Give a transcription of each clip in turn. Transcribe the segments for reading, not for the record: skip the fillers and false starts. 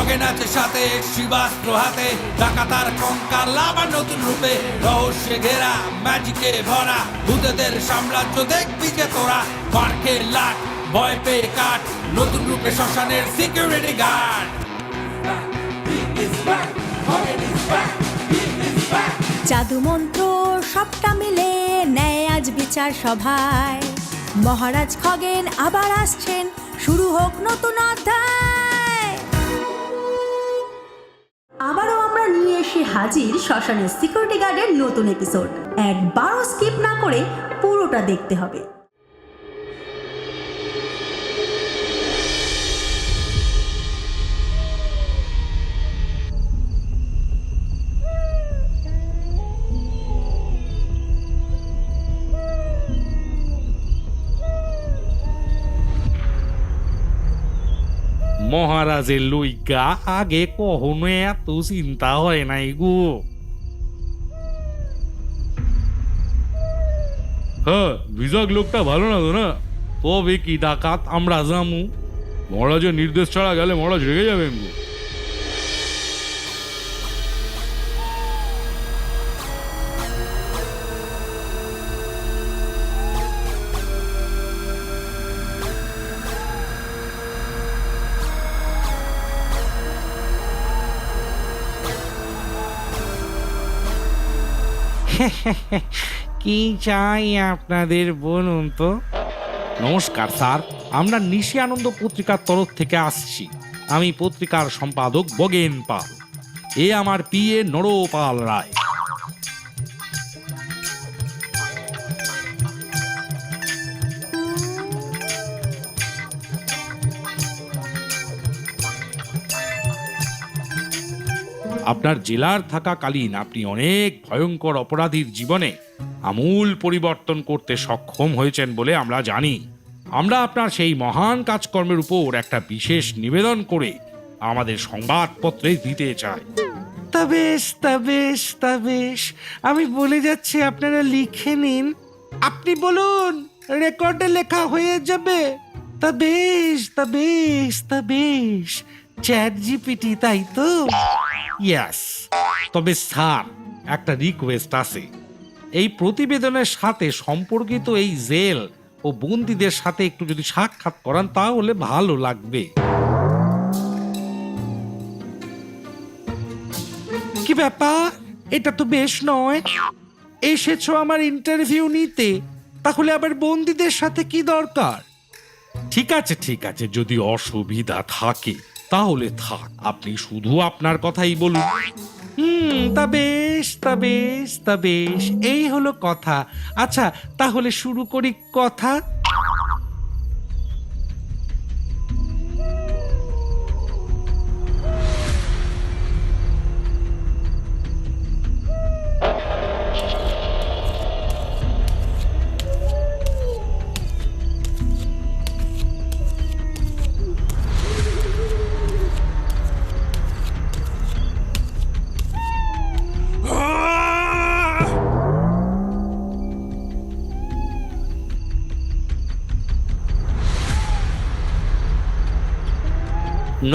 খগেন আছে সাথে, শিবাস্ত্র হাতে, ডাকাতার কঙ্কাল আবার নতুন রূপে, রহস্যে ঘেরা ম্যাজিকে ভরা, ভূতেদের সাম্রাজ্য দেখবি যে তোরা। পার্কে লাট, ভয় পেয়ে কাট, নতুন রূপে শ্মশানের সিকিউরিটি গার্ড। জাদু মন্ত্র সবটা মিলে নেয় আজ বিচার সভায়, মহারাজ খগেন আবার আসছেন, শুরু হোক নতুন অধ্যায়। আবারও আমরা নিয়ে এসে হাজির শ্মশানের সিকিউরিটি গার্ডের নতুন এপিসোড। একবারও স্কিপ না করে পুরোটা দেখতে হবে। মহারাজের লইগা আগে কখনো এত চিন্তা হয় নাই গো। হ্যাঁ, বিজাগ লোকটা ভালো না তো না, তবে কি ডাকাত আমরা জামু, মহারাজের নির্দেশ ছাড়া গেলে মহারাজ রেগে যাবেন গো। কি চাই আপনাদের বলুন তো? নমস্কার স্যার, আমরা নিশি আনন্দ পত্রিকার তরফ থেকে আসছি। আমি পত্রিকার সম্পাদক বগেন পাল, এ আমার পিএ নরপাল রায়। আপনার জেলার থাকাকালীন আপনি অনেক ভয়ঙ্কর অপরাধীর জীবনে আমূল পরিবর্তন করতে সক্ষম হয়েছেন বলে আমরা জানি। আমরা আপনার সেই মহান কাজকর্মের উপর একটা বিশেষ নিবেদন করে আমাদের সংবাদপত্রে দিতে চাই। তা বেশ, আমি বলে যাচ্ছি, আপনারা লিখে নিন। আপনি বলুন, রেকর্ডে লেখা হয়ে যাবে। তা বেশ, চ্যাট জিপিটি, তাই তো? ইয়াস। তবে স্যার, একটা রিকোয়েস্ট আছে। এই প্রতিবেদনের সাথে সম্পর্কিত এই জেল ও বন্দীদের সাথে একটু যদি সাক্ষাৎ করান তাহলে ভালো লাগবে। কি ব্যাপার, এটা তো বেশ নয়। এসেছো আমার ইন্টারভিউ নিতে, তাহলে আবার বন্দীদের সাথে কি দরকার? ঠিক আছে, যদি অসুবিধা থাকে তাহলে থাক, আপনি শুধু আপনার কথাই বলুন। তা বেশ, এই হলো কথা। আচ্ছা, তাহলে শুরু করি কথা।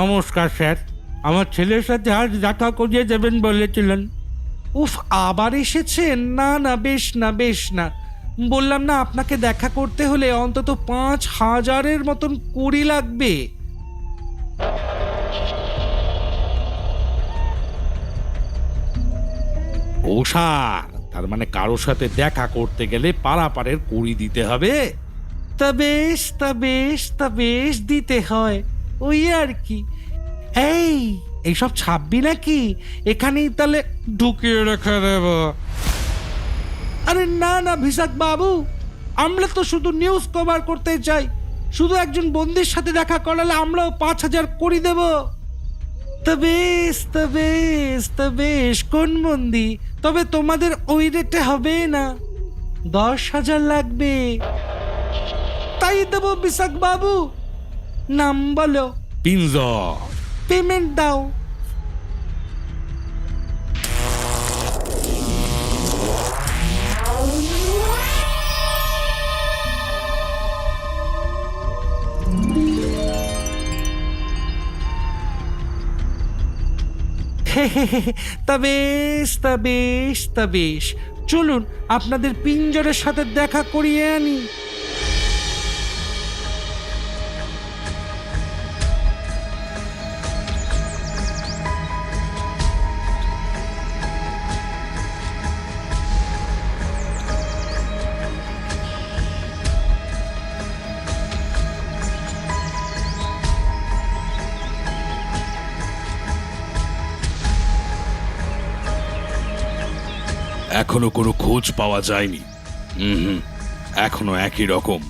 নমস্কার স্যার, আমার ছেলের সাথে আজ দেখা করিয়ে যাবেন বলেছিলেন। উফ, আবার এসেছেন? না, বেশ না। বললাম না, আপনাকে দেখা করতে হলে অন্তত 5,000-এর মতন কুড়ি লাগবে। ও স্যার, তার মানে কারোর সাথে দেখা করতে গেলে পারাপারের কুড়ি দিতে হবে? তা বেশ দিতে হয়, ওই আর কি। এইসব ছাপবি নাকি? এখানেই তাহলে ঢুকিয়ে রেখে দেব। আরে না ভিসাক বাবু, আমরা তো শুধু নিউজ কভার করতে চাই। শুধু একজন বন্দির সাথে দেখা করালে আমরাও 5,000 করে দেব। তা বেশ, কোন বন্দি? তবে তোমাদের ওই রেটে হবে না, 10,000 লাগবে। তাই দেবো ভিসাক বাবু। নাম বলো। পিঞ্জর। পেমেন্ট দাও। তা বেশ, তা বেশ, তা বেশ, চলুন আপনাদের পিঞ্জরের সাথে দেখা করিয়ে আনি। এখনো কোনো খোঁজ পাওয়া যায়নি। এখনো একই রকম।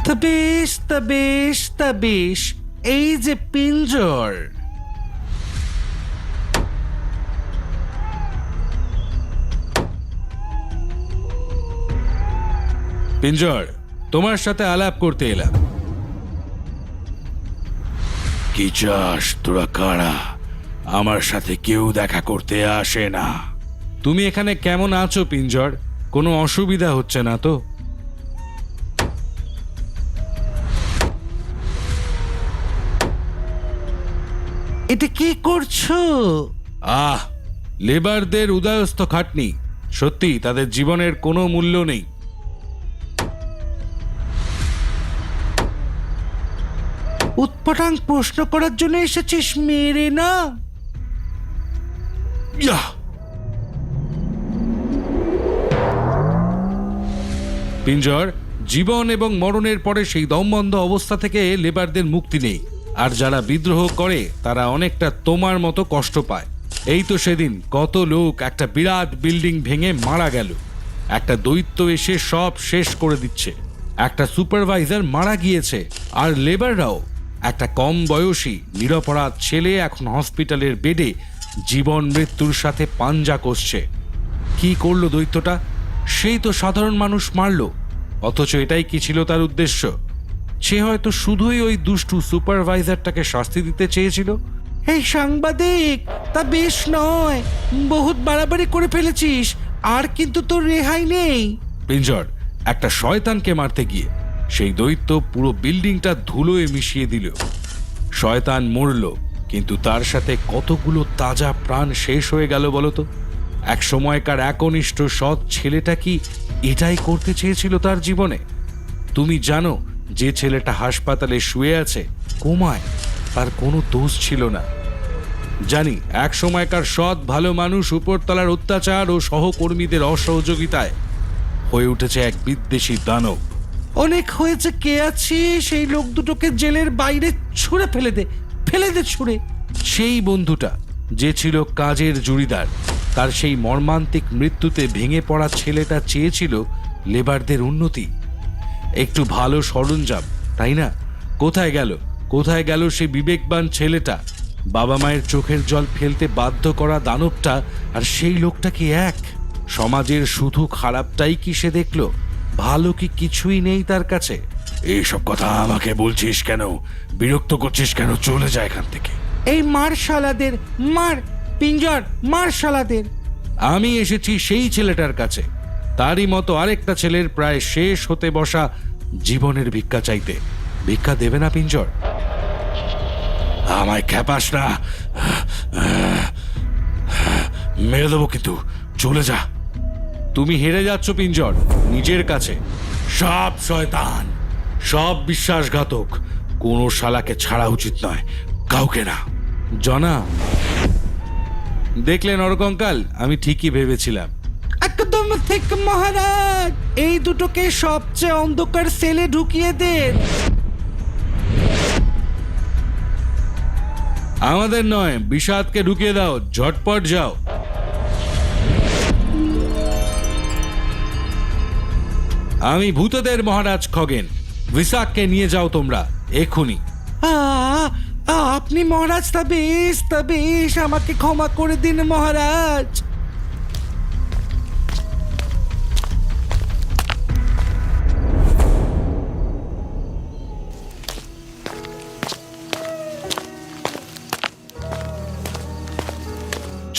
তা বেশ, তা বেশ, তা বেশ, এই যে পিঞ্জর। পিঞ্জর, তোমার সাথে আলাপ করতে এলাম। কি চাস তোরা কারা? আমার সাথে কেউ দেখা করতে আসে না। তুমি এখানে কেমন আছো পিঞ্জর? কোনো অসুবিধা হচ্ছে না তো? এটা কি করছো? লেবারদের উদয়স্থ খাটনি। সত্যি তাদের জীবনের কোনো মূল্য নেই। উৎপটাং প্রশ্ন করার জন্য এসেছিস, মেরে না? পিঞ্জর, জীবন এবং মরণের পরে সেই দমবন্ধ অবস্থা থেকে লেবারদের মুক্তি নেই। আর যারা বিদ্রোহ করে তারা অনেকটা তোমার মতো কষ্ট পায়। এই তো সেদিন কত লোক একটা বিরাট বিল্ডিং ভেঙে মারা গেল। একটা দৈত্য এসে সব শেষ করে দিচ্ছে। একটা সুপারভাইজার মারা গিয়েছে। আর লেবাররাও, একটা কম বয়সী নিরপরাধ ছেলে এখন হসপিটালের বেডে জীবন মৃত্যুর সাথে পাঞ্জা কষছে। কি করলো দৈত্যটা? সেই তো সাধারণ মানুষ মারল। অথচ এটাই কি ছিল তার উদ্দেশ্য? সে হয়তো শুধুই ওই দুষ্টু সুপারভাইজারটাকে শাস্তি দিতে চেয়েছিল। এই সাংবাদিক, তা বেশ নয়, বহুত বাড়াবাড়ি করে ফেলেছিস। আর কিন্তু তোর রেহাই নেই। পিঞ্জর, একটা শয়তানকে মারতে গিয়ে সেই দৈত্য পুরো বিল্ডিংটা ধুলোয় মিশিয়ে দিল। শয়তান মরল, কিন্তু তার সাথে কতগুলো তাজা প্রাণ শেষ হয়ে গেল বলতো? এক সময়কার একনিষ্ঠ সৎ ছেলেটা কি এটাই করতে চেয়েছিল তার জীবনে? তুমি জানো যে ছেলেটা হাসপাতালে শুয়ে আছে কোমায়, তার কোনো দোষ ছিল না। জানি এক সময়কার সৎ ভালো মানুষ উপরতলার অত্যাচার ও সহকর্মীদের অসহযোগিতায় হয়ে উঠেছে এক বিদ্বেষী দানব। অনেক হয়েছে, কে আছি? সেই লোক দুটোকে জেলের বাইরে ছুঁড়ে ফেলে দে, ফেলে দে ছুঁড়ে। সেই বন্ধুটা যে ছিল কাজের জুড়িদার, তার সেই মর্মান্তিক মৃত্যুতে ভেঙে পড়া ছেলেটা চেয়েছিল লেবারদের উন্নতি, একটু ভালো সরঞ্জাম, তাই না? কোথায় গেল, কোথায় গেল সেই বিবেকবান ছেলেটা? বাবা মায়ের চোখের জল ফেলতে বাধ্য করা দানবটা আর সেই লোকটা কি এক? সমাজের শুধু খারাপটাই কি সে দেখলো? ভালো কি কিছুই নেই তার কাছে? এইসব কথা আমাকে বলছিস কেন? বিরক্ত করছিস কেন? চলে যায় এখান থেকে। এই মার শালাদের, মার পিঞ্জর, মার শালাদের। আমি এসেছি সেই ছেলেটার কাছে, তারই মতো আরেকটা ছেলের প্রায় শেষ হতে বসা জীবনের ভিক্ষা চাইতে। ভিক্ষা দেবে না পিঞ্জর? আমায় খেপাস না, মেরে দেবো কিন্তু। চলে যা। তুমি হেরে যাচ্ছ পিঞ্জর, নিজের কাছে। সব শয়তান, সব বিশ্বাসঘাতক। কোনো শালাকে ছাড়া উচিত নয়, কাউকে না। জনা, দেখলে নরকঙ্কাল, আমি ঠিকই ভেবেছিলাম। একদম ঠিক মহারাজ। এই দুটোকে সবচেয়ে অন্ধকার সেলে ঢুকিয়ে দেন। আমাদের নয়, বিষাদকে ঢুকিয়ে দাও। ঝটপট যাও। আমি ভূতদের মহারাজ খগেন। ভিসাককে নিয়ে যাও তোমরা এক্ষুনি। আপনি মহারাজ? তা বেশ, তা বেশ, আমাকে ক্ষমা করে দিন মহারাজ।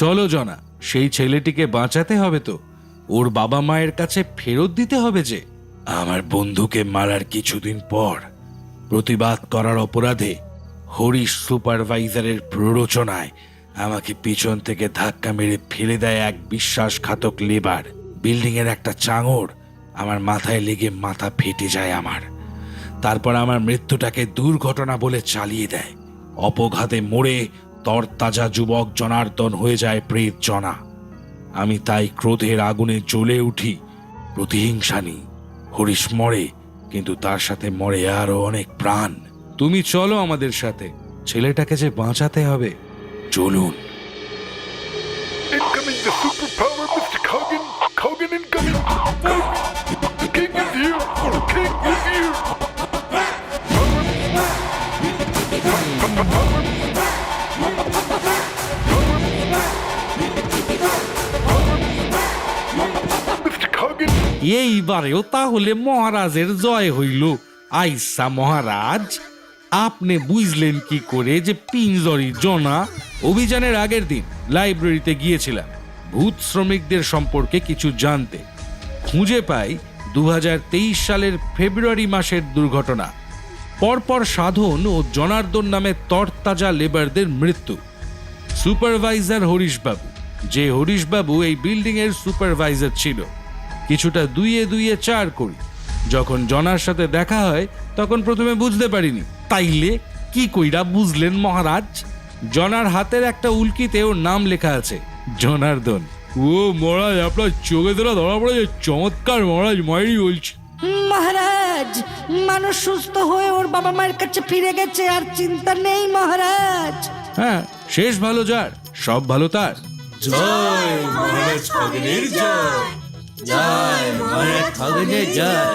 চলো জনা, সেই ছেলেটিকে বাঁচাতে হবে তো। ওর বাবা মায়ের কাছে ফেরত দিতে হবে যে। আমার বন্ধুকে মারার কিছুদিন পর প্রতিবাদ করার অপরাধে হরিশ সুপারভাইজারের প্ররোচনায় আমাকে পিছন থেকে ধাক্কা মেরে ফেলে দেয় এক বিশ্বাসঘাতক লেবার। বিল্ডিং এর একটা চাঙড় আমার মাথায় লেগে মাথা ফেটে যায় আমার। তারপর আমার মৃত্যুটাকে দুর্ঘটনা বলে চালিয়ে দেয়। অপঘাতে মরে তরতাজা যুবক জনার্দন হয়ে যায় প্রেত জনা। আমি তাই ক্রোধের আগুনে জ্বলে উঠি, প্রতিহিংসা নিই। হরিশ মরে, কিন্তু তার সাথে মরে আরো অনেক প্রাণ। তুমি চলো আমাদের সাথে, ছেলেটাকে যে বাঁচাতে হবে। চলুন। Incoming the superpower, Mr. Cogan. Cogan incoming. The king is here. The king is here. Mr. Cogan. এইবারেও তাহলে মহারাজের জয় হইল। আইসা মহারাজ, আপনি বুঝলেন কি করে যে পিঞ্জরি জনা? অভিযানের আগের দিন লাইব্রেরিতে গিয়েছিলাম ভূত শ্রমিকদের সম্পর্কে কিছু জানতে। খুঁজে পাই 2023 সালের ফেব্রুয়ারি মাসের দুর্ঘটনা। পরপর সাধন ও জনার্দন নামে তরতাজা লেবারদের মৃত্যু। সুপারভাইজার হরিশবাবু, যে হরিশবাবু এই বিল্ডিং এর সুপারভাইজার ছিল। কিছুটা দুইয়ে দুইয়ে চার করি। যখন জনার সাথে দেখা হয় তখন প্রথমে বুঝতে পারিনি। তাইলে কি কইরা বুঝলেন মহারাজ? জনার হাতের একটা উল্কিতে ওর নাম লেখা আছে, জনার্দন। ও মহারাজ, আপনার চোখে ধরা ধরা পড়ে যে চমৎকার মহারাজ, মায়েরই বলছি। মহারাজ, মানুষ সুস্থ হয়ে ওর বাবা মায়ের কাছে ফিরে গেছে, আর চিন্তা নেই মহারাজ। হ্যাঁ, শেষ ভালো যার, সব ভালো তার। জয় মহারাজ খগেনের জয়, জয় মহারাজ খগেনের জয়।